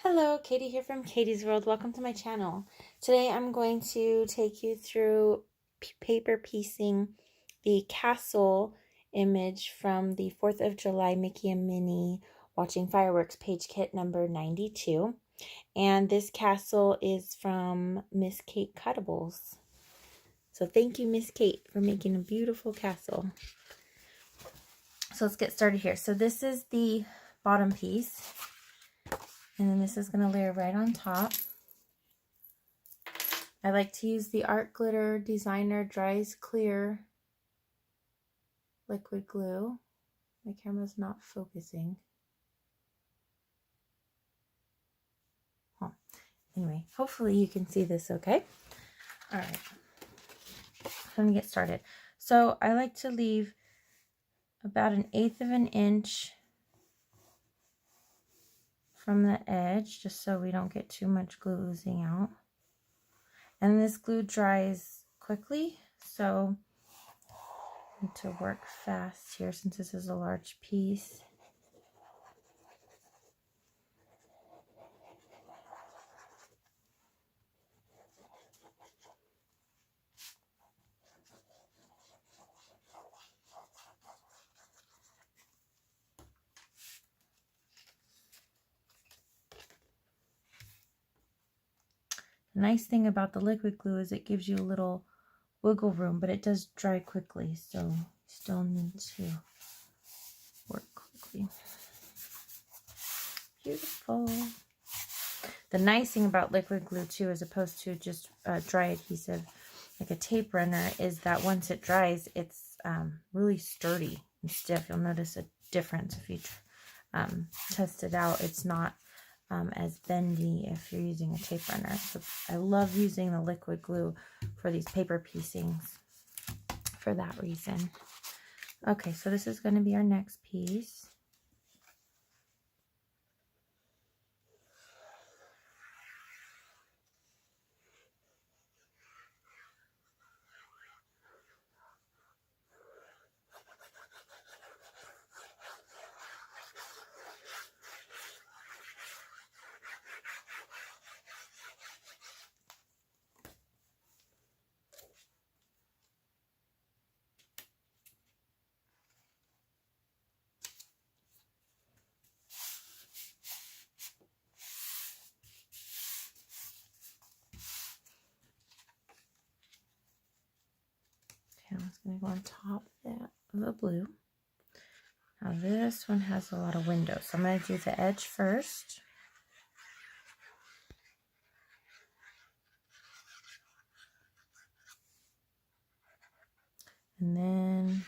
Hello, Katie here from Katie's World. Welcome to my channel. Today I'm going to take you through paper piecing the castle image from the 4th of July Mickey and Minnie Watching Fireworks page kit number 92. And this castle is from Miss Kate Cuttables. So thank you, Miss Kate, for making a beautiful castle. So let's get started here. So this is the bottom piece. And then this is going to layer right on top. I like to use the Art Glitter Designer Dries Clear liquid glue. My camera's not focusing. Anyway, hopefully you can see this okay. All right, I'm going to get started. So I like to leave about 1/8 of an inch from the edge, just so we don't get too much glue oozing out. And this glue dries quickly, so I need to work fast here since this is a large piece. The nice thing about the liquid glue is it gives you a little wiggle room, but it does dry quickly, so you still need to work quickly. Beautiful. The nice thing about liquid glue too, as opposed to just dry adhesive like a tape runner, is that once it dries, it's really sturdy and stiff. You'll notice a difference if you test it out. It's not as bendy if you're using a tape runner. So I love using the liquid glue for these paper piecings for that reason. Okay, so this is going to be our next piece. Okay, I'm just going to go on top of the blue. Now this one has a lot of windows, so I'm going to do the edge first. And then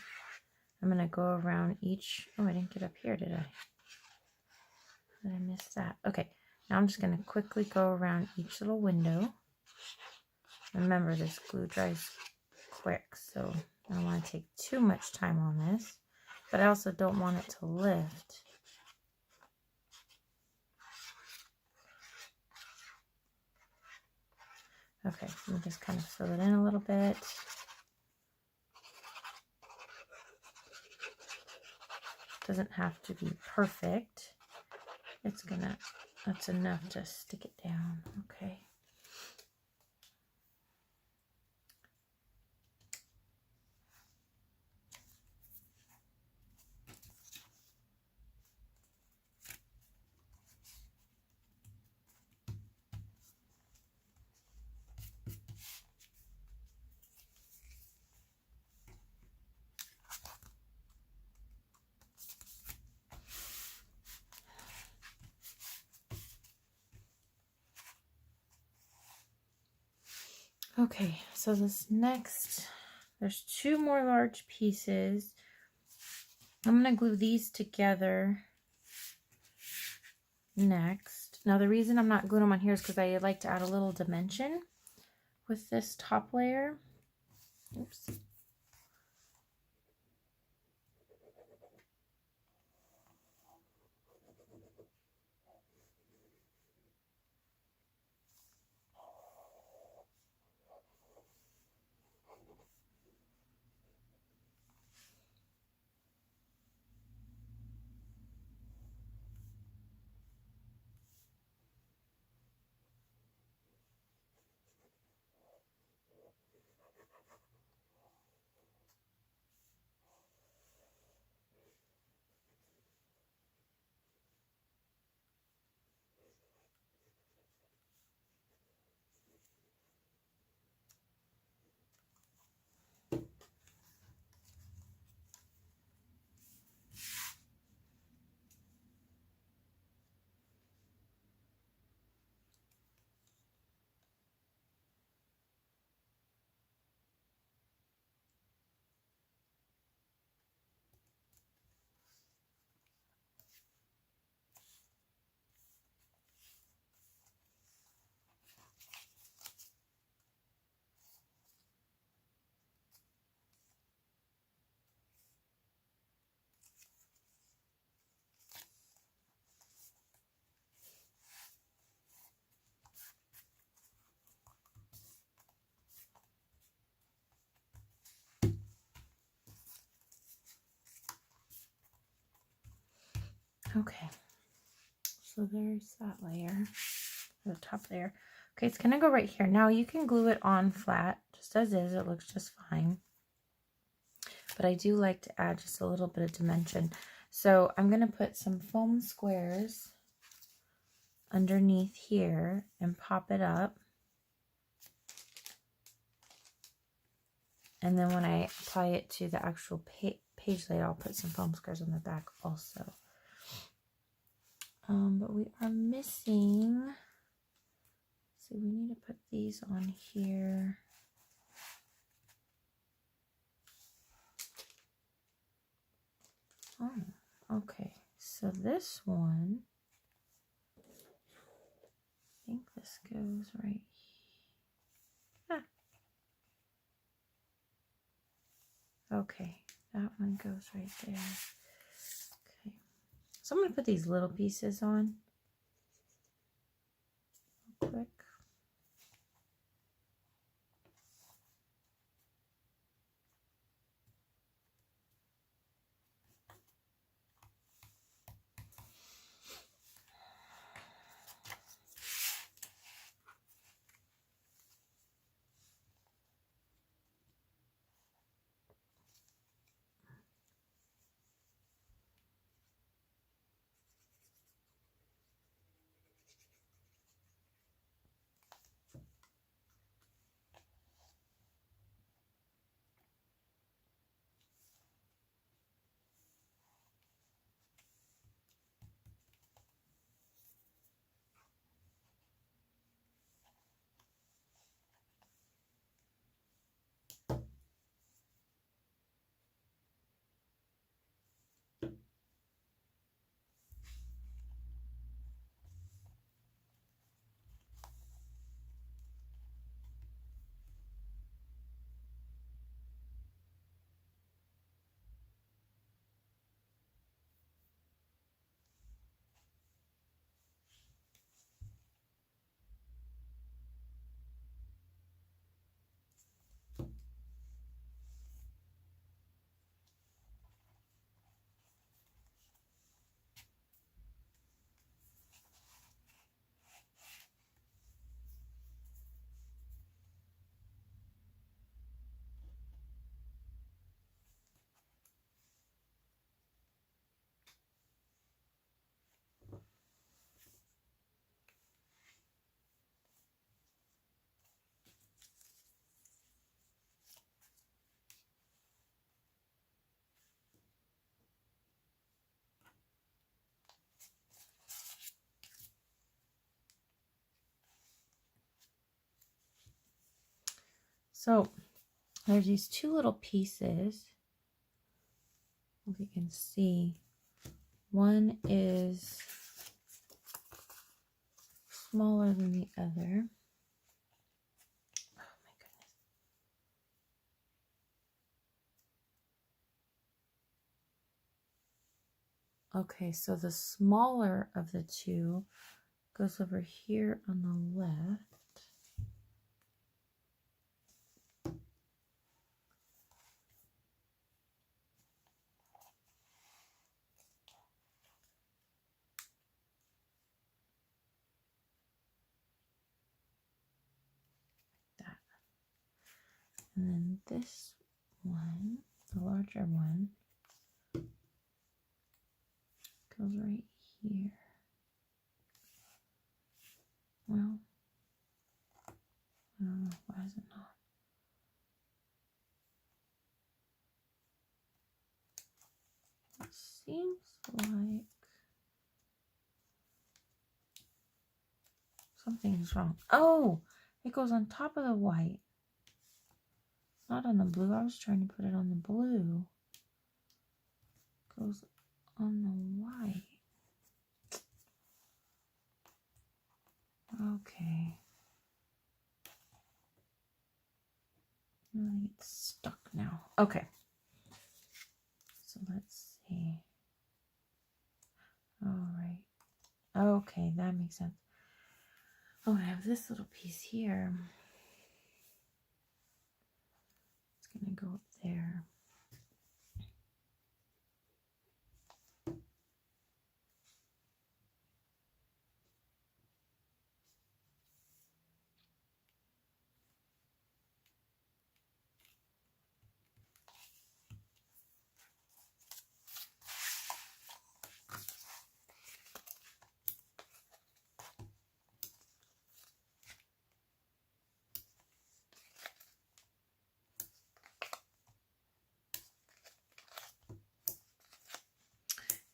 I'm going to go around each. Oh, I didn't get up here, did I? Did I miss that? Okay, now I'm just going to quickly go around each little window. Remember, this glue dries quick, so I don't want to take too much time on this, but I also don't want it to lift. Okay, let me just kind of fill it in a little bit. Doesn't have to be perfect. That's enough to stick it down. Okay. Okay, so there's 2 more large pieces. I'm going to glue these together next. Now the reason I'm not gluing them on here is because I like to add a little dimension with this top layer. Oops. Okay, so there's that layer, the top layer. Okay, it's gonna go right here. Now you can glue it on flat, just as is. It looks just fine. But I do like to add just a little bit of dimension. So I'm gonna put some foam squares underneath here and pop it up. And then when I apply it to the actual page layout, I'll put some foam squares on the back also. But we are missing, so we need to put these on here. Oh, okay. So this one, I think this goes right here. Ah. Okay, that one goes right there. Okay. So I'm going to put these little pieces on real quick. So there's these two little pieces. If you can see, one is smaller than the other. Oh my goodness. Okay, so the smaller of the two goes over here on the left. And then this one, the larger one, goes right here. Well, I don't know, why is it not? It seems like something's wrong. Oh, it goes on top of the white. Not on the blue. I was trying to put it on the blue. It goes on the white. Okay. Really, it's stuck now. Okay. So let's see. All right. Okay, that makes sense. Oh, I have this little piece here. It's gonna go up there.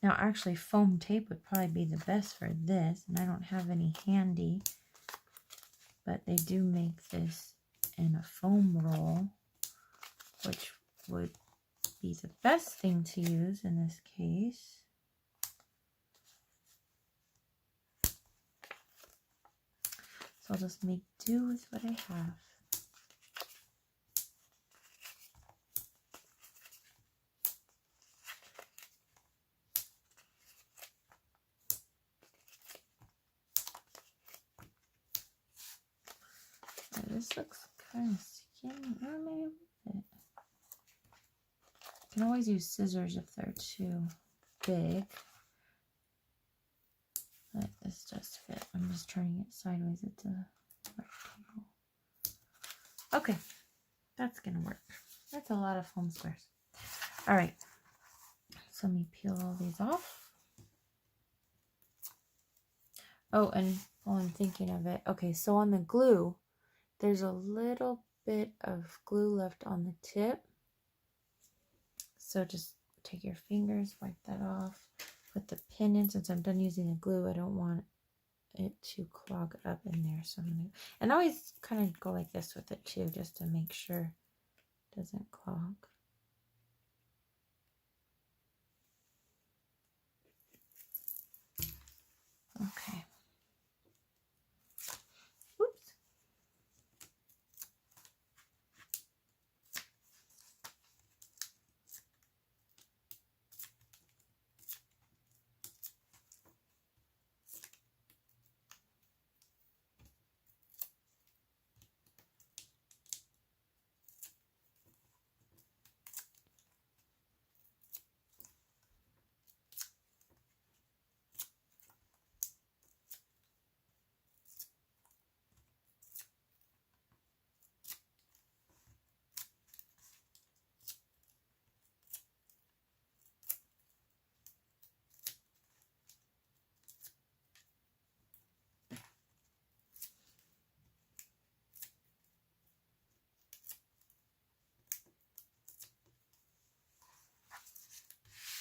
Now, actually, foam tape would probably be the best for this, and I don't have any handy. But they do make this in a foam roll, which would be the best thing to use in this case. So I'll just make do with what I have. This looks kind of skinny. Or maybe with it. You can always use scissors if they're too big. But this does fit. I'm just turning it sideways. It's a rectangle. Okay, that's gonna work. That's a lot of foam squares. All right, so let me peel all these off. Oh, and while I'm thinking of it, okay, so on the glue, there's a little bit of glue left on the tip. So just take your fingers, wipe that off, put the pin in. Since I'm done using the glue, I don't want it to clog up in there. So I'm gonna, and I always kind of go like this with it too, just to make sure it doesn't clog. Okay. Oops.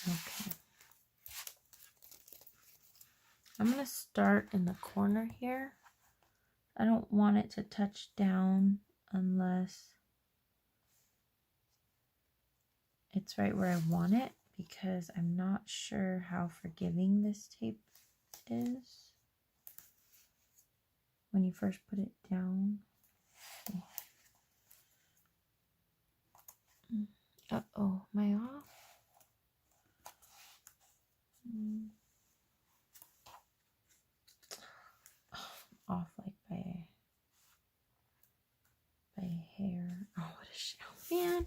Okay. I'm going to start in the corner here. I don't want it to touch down unless it's right where I want it, because I'm not sure how forgiving this tape is when you first put it down. Uh-oh, am I off? Off like by hair. Oh, what a shit. Oh, man.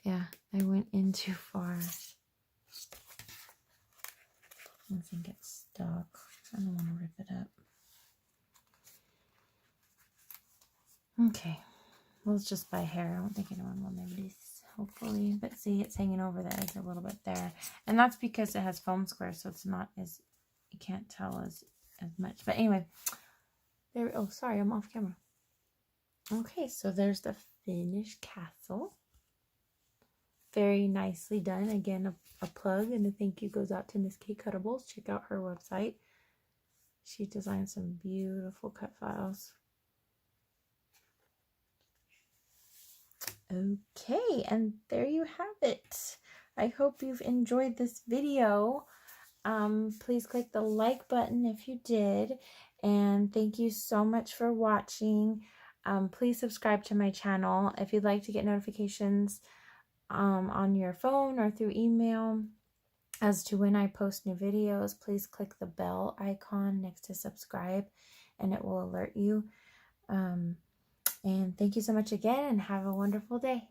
Yeah, I went in too far. I think it's stuck. I don't want to rip it up. Okay. Well, it's just by hair. I don't think anyone will notice, hopefully. But see, it's hanging over the edge a little bit there. And that's because it has foam squares, so it's not as, you can't tell as much. But anyway, there. Oh, sorry, I'm off camera. Okay, so there's the finished castle. Very nicely done. Again, a plug and a thank you goes out to Miss K Cuttables. Check out her website. She designed some beautiful cut files. Okay, and there you have it. I hope you've enjoyed this video. Please click the like button if you did, and thank you so much for watching. Please subscribe to my channel if you'd like to get notifications on your phone or through email as to when I post new videos. Please click the bell icon next to subscribe and it will alert you. And thank you so much again, and have a wonderful day.